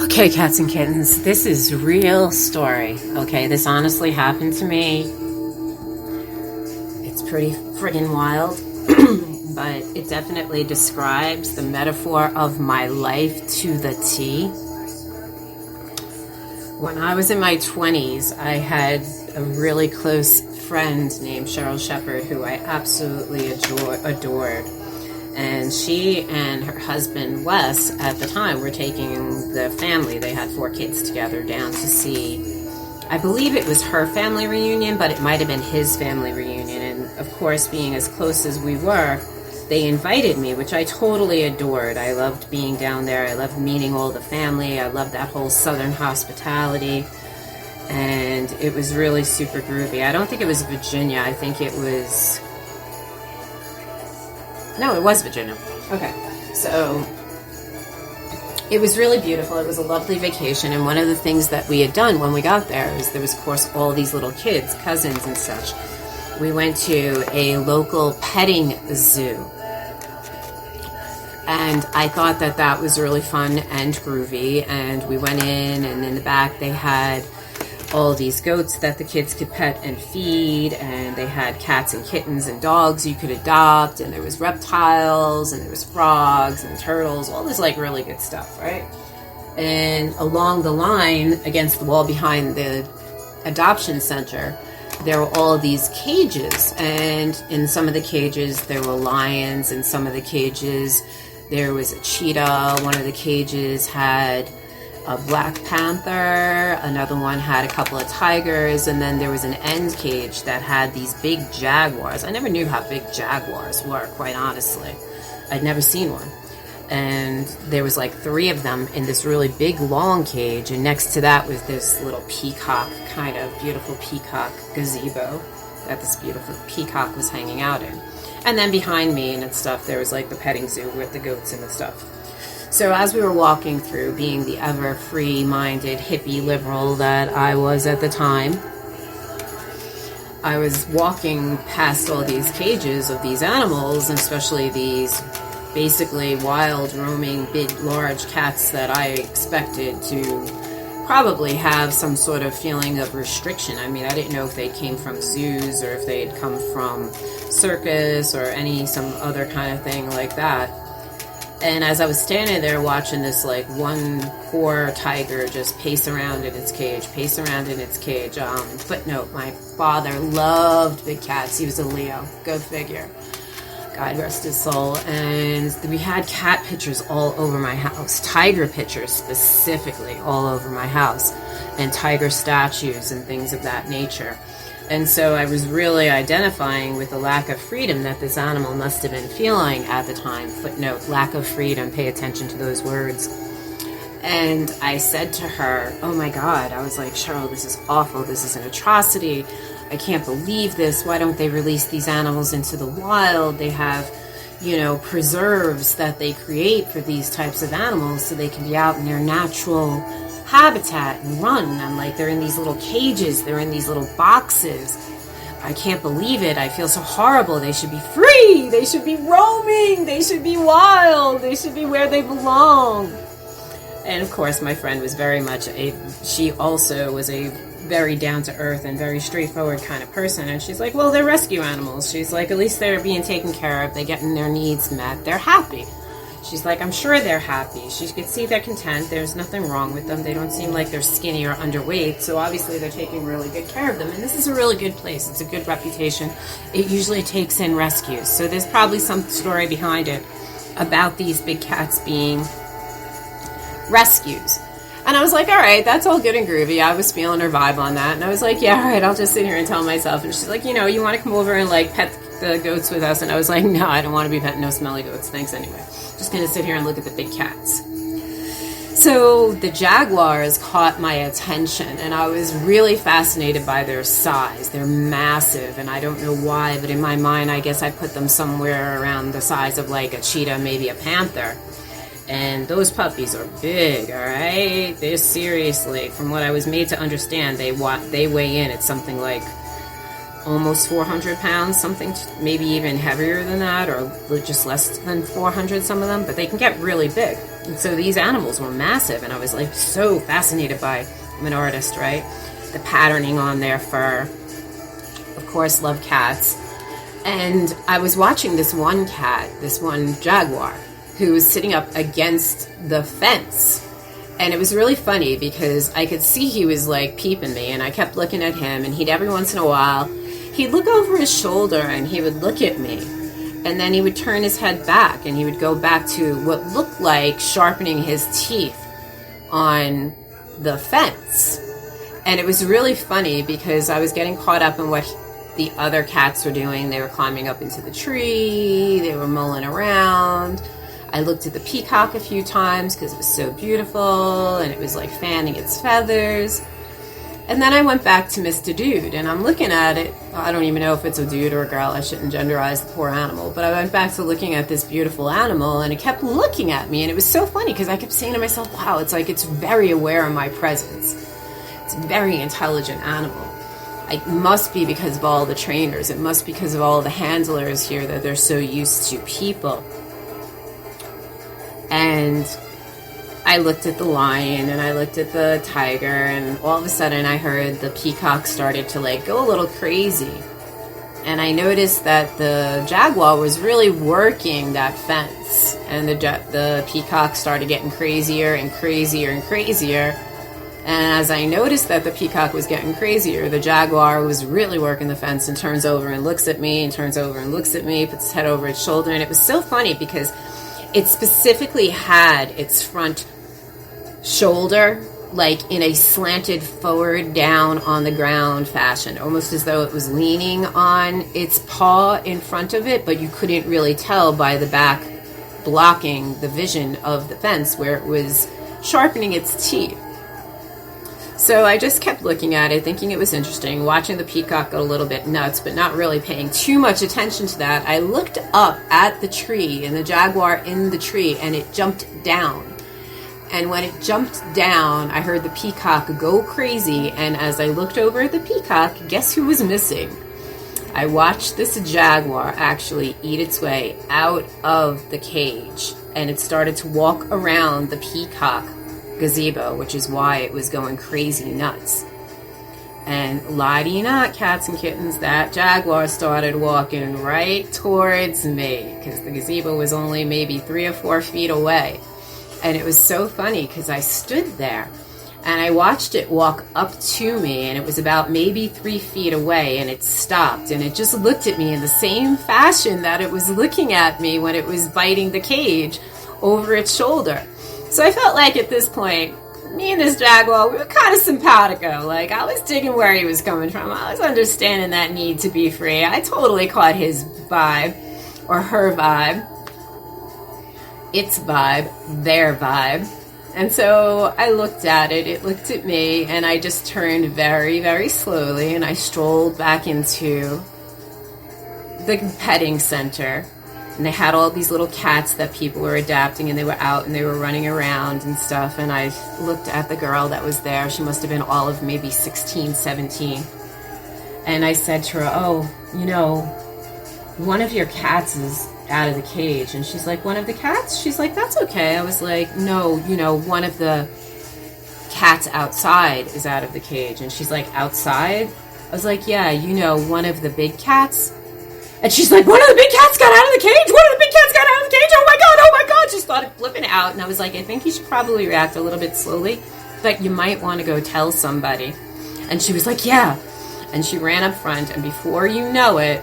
Okay, cats and kittens, this is real story. Okay, this honestly happened to me. It's pretty friggin' wild, but it definitely describes the metaphor of my life to the T. When I was in my 20s, I had a really close friend named Cheryl Shepard who I absolutely adored. And she and her husband, Wes, at the time were taking the family. They had 4 kids together down to see, I believe it was her family reunion, but it might have been his family reunion. And of course, being as close as we were, they invited me, which I totally adored. I loved being down there. I loved meeting all the family. I loved that whole Southern hospitality. And it was really super groovy. I don't think it was Virginia. I think it was... No, it was Virginia. Okay, so it was really beautiful. It was a lovely vacation, and one of the things that we had done when we got there is there was, of course, all these little kids, cousins and such. We went to a local petting zoo, and I thought that that was really fun and groovy, and we went in, and in the back they had all these goats that the kids could pet and feed, and they had cats and kittens and dogs you could adopt, and there was reptiles, and there was frogs and turtles, all this like really good stuff, right? And along the line, against the wall behind the adoption center, there were all of these cages, and in some of the cages there were lions, in some of the cages there was a cheetah, one of the cages had a black panther, another one had a couple of tigers, and then there was an end cage that had these big jaguars. I never knew how big jaguars were, quite honestly. I'd never seen one. And there was like 3 of them in this really big long cage, and next to that was this little peacock, kind of beautiful peacock gazebo that this beautiful peacock was hanging out in. And then behind me and stuff, there was like the petting zoo with the goats and the stuff. So as we were walking through, being the ever free-minded hippie liberal that I was at the time, I was walking past all these cages of these animals, and especially these basically wild, roaming, big, large cats that I expected to probably have some sort of feeling of restriction. I mean, I didn't know if they came from zoos or if they had come from circus or some other kind of thing like that. And as I was standing there watching this like one poor tiger just pace around in its cage, footnote, my father loved big cats. He was a Leo. Go figure. God rest his soul. And we had cat pictures all over my house. Tiger pictures specifically all over my house. And tiger statues and things of that nature. And so I was really identifying with the lack of freedom that this animal must have been feeling at the time. Footnote, lack of freedom, pay attention to those words. And I said to her, oh my God, I was like, Cheryl, this is awful. This is an atrocity. I can't believe this. Why don't they release these animals into the wild? They have, preserves that they create for these types of animals so they can be out in their natural habitat and run. I'm like, they're in these little cages, they're in these little boxes. I can't believe it. I feel so horrible. They should be free. They should be roaming. They should be wild. They should be where they belong. And of course, my friend was very much she also was a very down-to-earth and very straightforward kind of person. And she's like, well, they're rescue animals. She's like, at least they're being taken care of. They're getting their needs met. They're happy. She's like, I'm sure they're happy. She could see they're content. There's nothing wrong with them. They don't seem like they're skinny or underweight. So obviously they're taking really good care of them. And this is a really good place. It's a good reputation. It usually takes in rescues. So there's probably some story behind it about these big cats being rescues. And I was like, all right, that's all good and groovy. I was feeling her vibe on that. And I was like, yeah, all right, I'll just sit here and tell myself. And she's like, you want to come over and like pet the goats with us? And I was like, no, I don't want to be petting no smelly goats. Thanks anyway. Just going to sit here and look at the big cats. So the jaguars caught my attention, and I was really fascinated by their size. They're massive, and I don't know why, but in my mind, I guess I put them somewhere around the size of like a cheetah, maybe a panther. And those puppies are big, all right? They're seriously, from what I was made to understand, they weigh in at something like almost 400 pounds, something maybe even heavier than that, or just less than 400, some of them, but they can get really big. And so these animals were massive, and I was like so fascinated by, I'm an artist, right? The patterning on their fur. Of course, love cats. And I was watching this one cat, this one jaguar, who was sitting up against the fence. And it was really funny because I could see he was like peeping me, and I kept looking at him, and he'd every once in a while, he'd look over his shoulder and he would look at me, and then he would turn his head back and he would go back to what looked like sharpening his teeth on the fence. And it was really funny because I was getting caught up in what the other cats were doing. They were climbing up into the tree, they were mulling around. I looked at the peacock a few times because it was so beautiful, and it was like fanning its feathers. And then I went back to Mr. Dude, and I'm looking at it. I don't even know if it's a dude or a girl. I shouldn't genderize the poor animal. But I went back to looking at this beautiful animal, and it kept looking at me. And it was so funny because I kept saying to myself, wow, it's like it's very aware of my presence. It's a very intelligent animal. It must be because of all the trainers. It must be because of all the handlers here that they're so used to people. And I looked at the lion and I looked at the tiger, and all of a sudden I heard the peacock started to like go a little crazy. And I noticed that the jaguar was really working that fence, and the peacock started getting crazier and crazier and crazier. And as I noticed that the peacock was getting crazier, the jaguar was really working the fence and turns over and looks at me and turns over and looks at me, puts its head over its shoulder. And it was so funny because it specifically had its front shoulder like in a slanted forward down on the ground fashion, almost as though it was leaning on its paw in front of it, but you couldn't really tell by the back blocking the vision of the fence where it was sharpening its teeth. So I just kept looking at it, thinking it was interesting, watching the peacock go a little bit nuts, but not really paying too much attention to that. I looked up at the tree and the jaguar in the tree, and it jumped down. And when it jumped down, I heard the peacock go crazy, and as I looked over at the peacock, guess who was missing? I watched this jaguar actually eat its way out of the cage, and it started to walk around the peacock gazebo, which is why it was going crazy nuts. And lie to you not, cats and kittens, that jaguar started walking right towards me because the gazebo was only maybe 3 or 4 feet away. And it was so funny because I stood there and I watched it walk up to me, and it was about maybe 3 feet away, and it stopped and it just looked at me in the same fashion that it was looking at me when it was biting the cage over its shoulder. So I felt like at this point, me and this jaguar, we were kind of simpatico. Like, I was digging where he was coming from. I was understanding that need to be free. I totally caught his vibe, or her vibe, its vibe, their vibe. And so I looked at it, it looked at me, and I just turned very, very slowly, and I strolled back into the petting center. And they had all these little cats that people were adopting, and they were out and they were running around and stuff. And I looked at the girl that was there. She must have been all of maybe 16, 17. And I said to her, oh, you know, one of your cats is out of the cage. And she's like, one of the cats? She's like, that's okay. I was like, no, you know, one of the cats outside is out of the cage. And she's like, outside? I was like, yeah, you know, one of the big cats. And she's like, one of the big cats got out of the cage! One of the big cats got out of the cage! Oh my god, oh my god! She started flipping out, and I was like, I think you should probably react a little bit slowly, but you might want to go tell somebody. And she was like, yeah. And she ran up front, and before you know it,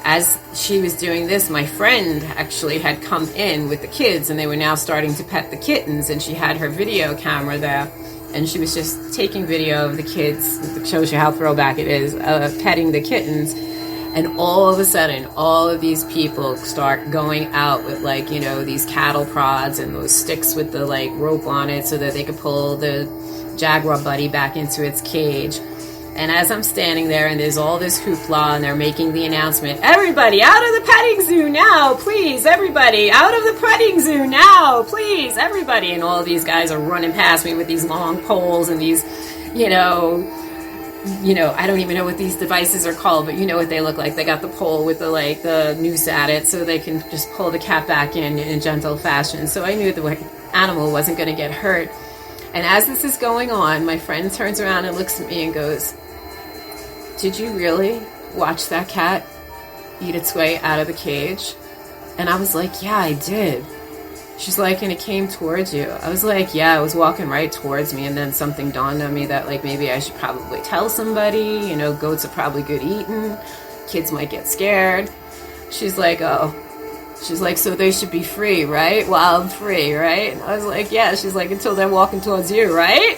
as she was doing this, my friend actually had come in with the kids, and they were now starting to pet the kittens, and she had her video camera there, and she was just taking video of the kids. It shows you how throwback it is, petting the kittens. And all of a sudden, all of these people start going out with, like, you know, these cattle prods and those sticks with the, like, rope on it so that they could pull the jaguar buddy back into its cage. And as I'm standing there and there's all this hoopla and they're making the announcement, everybody out of the petting zoo now, please, everybody, out of the petting zoo now, please, everybody. And all of these guys are running past me with these long poles and these, you know, you know, I don't even know what these devices are called, but you know what they look like. They got the pole with the noose at it, so they can just pull the cat back in a gentle fashion. So I knew the animal wasn't going to get hurt. And as this is going on, my friend turns around and looks at me and goes, "Did you really watch that cat eat its way out of the cage?" And I was like, "Yeah, I did." She's like, "And it came towards you?" I was like, "Yeah, it was walking right towards me." And then something dawned on me that, like, maybe I should probably tell somebody. You know, goats are probably good eating. Kids might get scared. She's like, "Oh." She's like, "So they should be free, right? Wild free, right?" And I was like, "Yeah." She's like, "Until they're walking towards you, right?"